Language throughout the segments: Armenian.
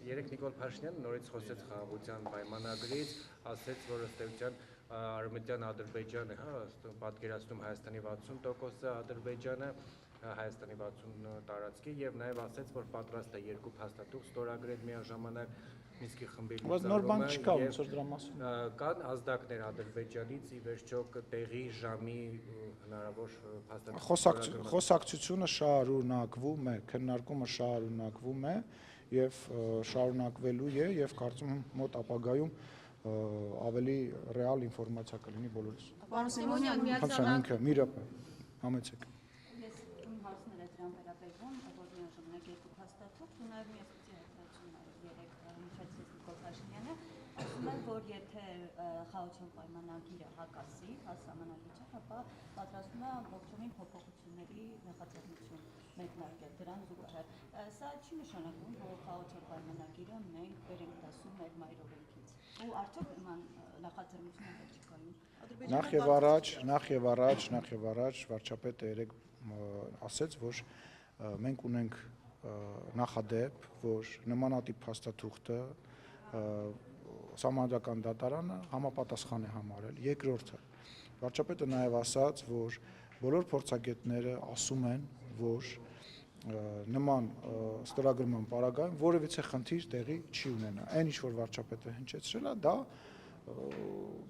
Երեք Նիկոլ Փաշինյանը նորից խոսեց խաղաղության պայմանագրից, ասաց, որ ըստ էության Արևմտյան Ադրբեջանը, պատկերացնում Հայաստանի 60%-ը Ադրբեջանը, Հայաստանի 60 տարածքի եւ նաեւ ասաց, որ պատրաստ է երկու փաստաթուղթ ստորագրել միաժամանակ Մինսկի խմբի լուծարումը, կան ազդակներ Ադրբեջանից, ի վերջո տեղի ժամի հնարավոր փաստաթուղթ խոսակցությունը շարունակվում է, քննարկումը շարունակվում է եւ շարունակվելու է եւ կարծում եմ մոտ ապագայում ավելի ռեալ ինֆորմացիա կլինի բոլորիս։ Պարոն Սիմոնյան, միացյալ մի րոպե, համեցեք։ Ես իմ հարցն էր դրան վերաբերվում, որ միաժամանակ երկու փաստաթուղթ ու նաև միասնության հայտարարությունները երեք հնչեցրեց Նիկոլ Փաշինյանը, ասում են, որ եթե խաղաղության պայմանագիրը հակասի, հասանալի չէ, ապա պատրաստվում է ամբողջովին փոփոխությունների նախաձեռնություն մեկնարկել դրան զուգահեռ։ Սա չի նշանակում, որ խաղաղության պայմանագիրը մենք վեր ենք դասում մեր մայրօրենքից։ Ու արդյոք նման նախաձեռնություններ չկային։ Նախ եւ առաջ վարչապետը երեք ասաց, որ մենք ունենք նախադեպ, որ նմանատիպ փաստաթուղթը Սահմանադրական դատարանը համապատասխան է համարել։ Երկրորդը վարչապետը նաև ասաց, որ բոլոր փորձագետները ասում են, որ նման ստորագրման պարագայում որևիցե խնդիր տեղի չի ունենա։ Այն ինչ որ վարչապետը հնչեցրել է, դա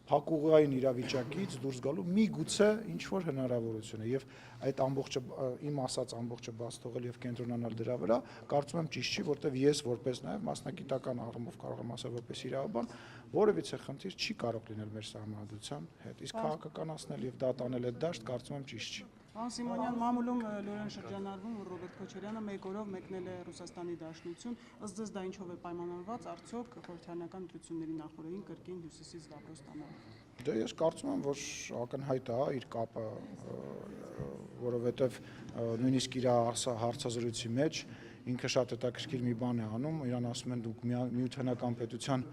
փակուղային իրավիճակից դուրս գալու միգուցե ինչ որ հնարավորություն է եւ այդ ամբողջը իմ ասած ամբողջը բաց թողել եւ կենտրոնանալ դրա վրա կարծում եմ ճիշտ չի, որտեվ ես որպես նաեւ մասնագիտական առումով կարող եմ ասել որպես իրավաբան որևիցե խնդիր չի կարող լինել մեր սահմանադրության հետ իսկ քաղաքականացնել եւ դատանել այդ դաշտ կարծում եմ ճիշտ չի։ Պարոն Սիմոնյան, մամուլում լուրեն շրջանառվում, որ Ռոբերտ Քոչարյանը մեկ օրով մեկնել է Ռուսաստանի Դաշնություն, ըստ ձեզ դա ինչով է պայմանավորված, արդյոք խորհրդարանական ընտրությունների նախորդին կրկին հյուսիսից Լավրո ստանալով։ Դե ես կարծում եմ, որ ակնհայտ է իր կապը, որովհետև նույնիսկ իր հարցազրույցի մեջ ինքը շատ հետաքրքիր մի բան է անում, իրան ասում են դուք միութենական պետության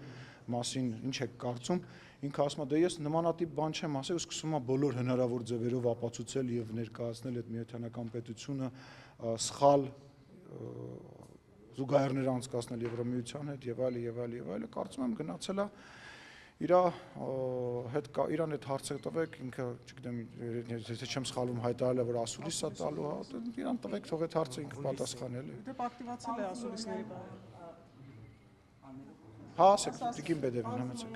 մասին ինչ եք կարծում, ինքը ասում է դե ես նմանատիպ բան չեմ ասել ու սկսում է բոլոր հնարավոր ձևերով ապացուցել եւ ներկայացնել այդ միութենական պետությունը սխալ զուգահեռներ անցկացնել Եվրամիության հետ եւ այլ, կարծում եմ գնացել է իրան այդ հարցը տվեք, ինքը, չգիտեմ, եթե չեմ սխալվում հայտարարել է, որ ասուլիս է տալու, իրան տվեք, թող այդ հարցը ինքը պատասխանել է։ Դե ակտիվացել է ասուլիսների Հա, ասեք, Տիկին Բեդևին, համեցեք։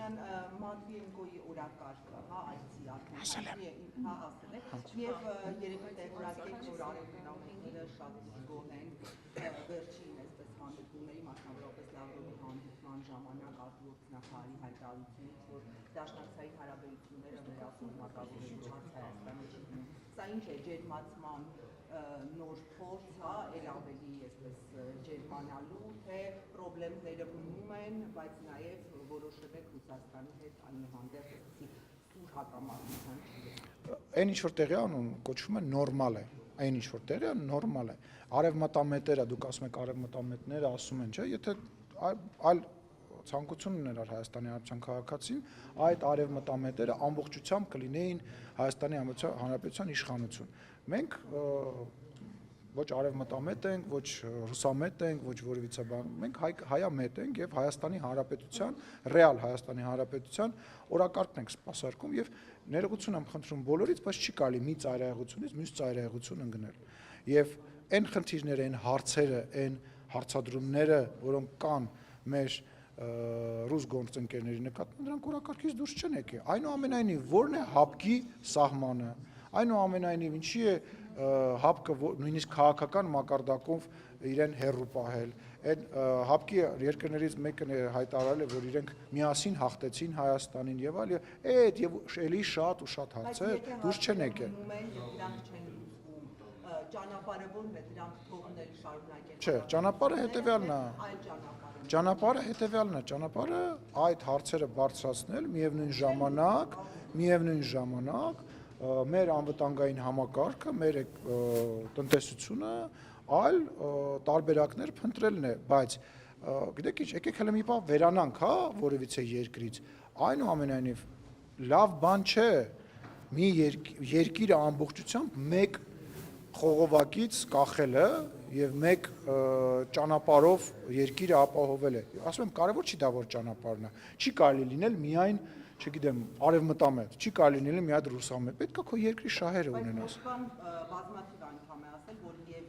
Մատվիենկոյի օրակարգը, հա, այսի արդյունքի, հա, ասել եք, եւ երևի տեղորակեք, որ արևմտամետները շատ զգոհ են վերջին այսպես հանդիպումների, մասնավորապես Լավրովի հանդիպման ժամանակ արտգործնախարարի հայտարարությունից, որ դաշնակցային հարաբերությունները վերաֆորմատավորելու հարց Հայաստանի չի դնում։ Սա ինչ է, ջերմացման նոր փորձ, հա, էլ ավելի այսպես ջերմանալու, թե պրոբլեմները մնում են, բայց նաև որոշել եք Ռուսաստանի հետ այնուհանդերձ սուր հակամարտության չի։ Այն ինչ որ տեղի անում կոչվում է նորմալ է, այն ինչ որ տեղի անում նորմալ է։ Արևմտամետերը, դուք ասում եք արևմտամետները ասում են, չէ, եթե այլ ցանկություն ուներ Հայաստանի Հանրապետության քաղաքացին, այդ արևմտամետերը ամբողջությամբ կլինեին Հայաստանի Հանրապետության իշխանություն։ Մենք ոչ արևմտամետ ենք, ոչ ռուսամետ ենք, ոչ որևիցե բան, մենք հայամետ ենք եւ Հայաստանի Հանրապետության, ռեալ Հայաստանի Հանրապետության օրակարգն ենք սպասարկում եւ ներողություն եմ խնդրում բոլորից, բայց չի կարելի մի ծայրահեղությունից մյուս ծայրահեղություն ընկնել։ Եվ այն խնդիրները, այն հարցերը, այն հարցադրումները, որոնք կան մեր ռուս գործընկերների նկատմամբ, դրանք օրակարգից դուրս չեն եկել։ Այնուամենայնիվ, ո՞րն է հապկի սահմանը։ Այնուամենայնիվ, ինչի է հապկը նույնիսկ քաղաքական մակարդակով իրեն հեռու պահել։ Այդ հապկի երկրներից մեկն է հայտարարել է, որ իրենք միասին հաղթեցին Հայաստանին եւ այլ, այդ եւ էլի շատ ու շատ հարցեր դուրս չեն եկել։ Ճանապարհը ո՞րն է, դրանք թողնել շարունակեն։ Չէ, ճանապարհը հետեւյալն է։ Ճանապարհը հետեւյալն է, ճանապարհը այդ հարցերը բարձրացնել, միևնույն ժամանակ մեր անվտանգային համակարգը, մեր տնտեսությունը, այլ տարբերակներ փնտրելն է, բայց գիտեք ինչ, եկեք հələ մի պահ վերանանք, հա, որևիցե երկրից, այնուամենայնիվ լավ բան չէ, մի երկիրը ամբողջությամբ մեկ խողովակից կախելը եւ մեկ ճանապարհով երկիրը ապահովել է։ Ասում եմ, կարևոր չի դա որ ճանապարհն է։ Չի կարելի լինել միայն, չգիտեմ, արևմտամետ, չի կարելի լինել մի հատ ռուսամետ։ Պետք է քո երկրի շահերը ունենաս։ բազմաթիվ անգամ է ասել, որ եւ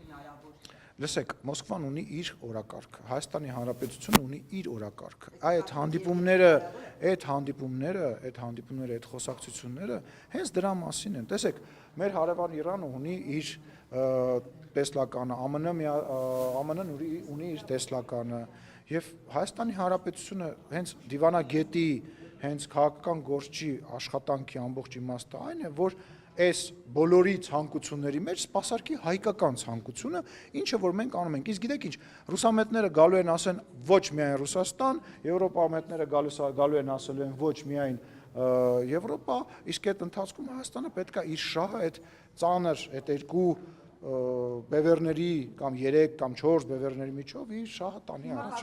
հնարավոր չէ։ Լսեք, Մոսկվան ունի իր օրակարգը, Հայաստանի Հանրապետությունը ունի իր օրակարգը։ Այդ հանդիպումները, այդ խոսակցությունները հենց դրա մասին են։ Տեսեք, մեր հարևան Իրանը ունի իր տեսլականը, ԱՄՆ-ն ունի իր տեսլականը, եւ Հայաստանի Հանրապետությունը հենց դիվանագետի, հենց քաղաքական գործի աշխատանքի ամբողջ իմաստը այն է, որ այս բոլորի ցանկությունների մեջ սպասարկի հայկական ցանկությունը, ինչը որ մենք անում ենք։ Իսկ գիտեք ինչ, ռուսամետները գալու են ասեն ոչ միայն Ռուսաստան, եվրոպամետները գալու են ասելու են ոչ միայն Եվրոպա, իսկ այդ ընթացքում Հայաստանը պետք է իր շահը այդ ծանր, այդ երկու բևեռների կամ 3 կամ 4 բևեռների միջով իր շահը տանի առաջ։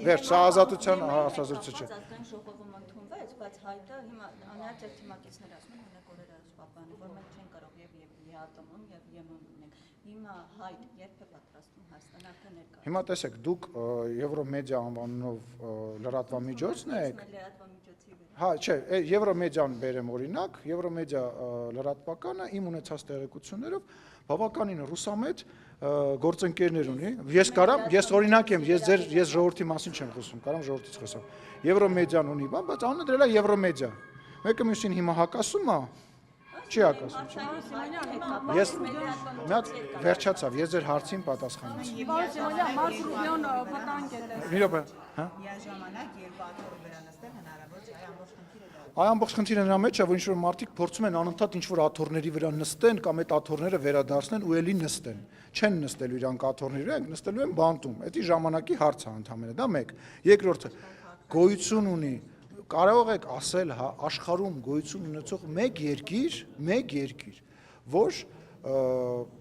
Վերջ, սա ազատության հարցազրույցը չէ։ Ժողովում ընդունվեց, բայց հայտը հիմա անհայտ ձեր թիմակիցներ ասում են հենց օրերը պապանի, որ մենք չենք կարող եւ ԵԱՏՄ-ում եւ ԵՄ-ում ունենք։ Հիմա հայտ երբ է պատրաստվում Հայաստան արդեն ներկա։ Հիմա տեսեք, դուք Եվրոմեդիա անվանումով լրատվամիջոցն եք։ Հա, չէ, Եվրոմեդիան բերեմ օրինակ, Եվրոմեդիա լրատվականը իմ ունեցած տեղեկություններով բավականին ռուսամետ գործընկերներ ունի։ Ես օրինակ եմ, ես ժողովրդի մասին չեմ խոսում, կարամ ժողովրդից խոսամ։ Եվրոմեդիան ունի բան, բայց անունը դրել է Եվրոմեդիա։ Մեկը մյուսին հիմա հակասում է, չի հակասում։ Ես մի հատ վերջացավ, ես ձեր հարցին պատասխանեցի։ Մարկ Ռուբիոն վտանգ է տեսել։ Մի րոպե, հա։ Միաժամանակ երկու աթոռը վերանստել հնարավոր չէ, Այ ամբողջ խնդիրը նրա մեջ է, որ ինչ-որ մարդիկ փորձում են անընդհատ ինչ-որ աթոռների վրա նստեն կամ այդ աթոռները վերադարձնեն ու էլի նստեն։ Չեն նստելու իրանք աթոռների վրա, նստելու են բանտում։ Դա ժամանակի հարց է ընդհանրապես, դա մեկ։ Երկրորդը, գոյություն ունի, կարող եք ասել, հա, աշխարհում գոյություն ունեցող մեկ երկիր, որ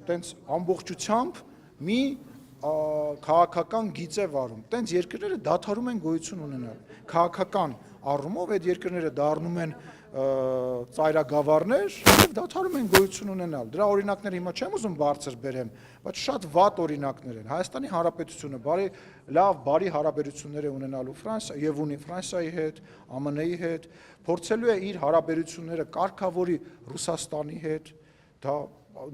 տենց ամբողջությամբ մի քաղաքական գիծ է վարում։ Տենց երկրները դադարում են գոյություն ունենալ։ Քաղաքական առումով այդ երկրները դառնում են ծայրագավառներ եւ դադարում են գոյություն ունենալ։ Դրա օրինակները հիմա չեմ ուզում բարձր բերեմ, բայց շատ վատ օրինակներ են։ Հայաստանի Հանրապետությունը բարի հարաբերություններ է ունենալու եւ ունի Ֆրանսիայի հետ, ԱՄՆ-ի հետ, փորձելու է իր հարաբերությունները կարգավորի Ռուսաստանի հետ, դա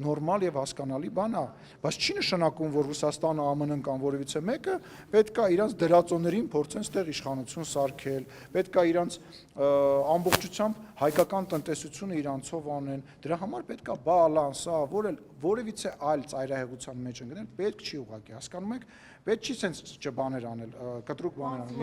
նորմալ եւ հասկանալի բան է, բայց չի նշանակում, որ Ռուսաստանը, ԱՄՆ-ն կամ որևիցե մեկը պետք է իրանց դրածոներին փորձեն ստեղ իշխանություն սարքել, պետք է իրանց ամբողջությամբ հայկական տնտեսությունը իրանցով անեն, դրա համար պետք է բալանսա, որևիցե այլ ծայրահեղության մեջ ընկնել, պետք չի ուղղակի, հասկանում եք, պետք չի sense չբաներ անել, կտրուկ բաներ անել։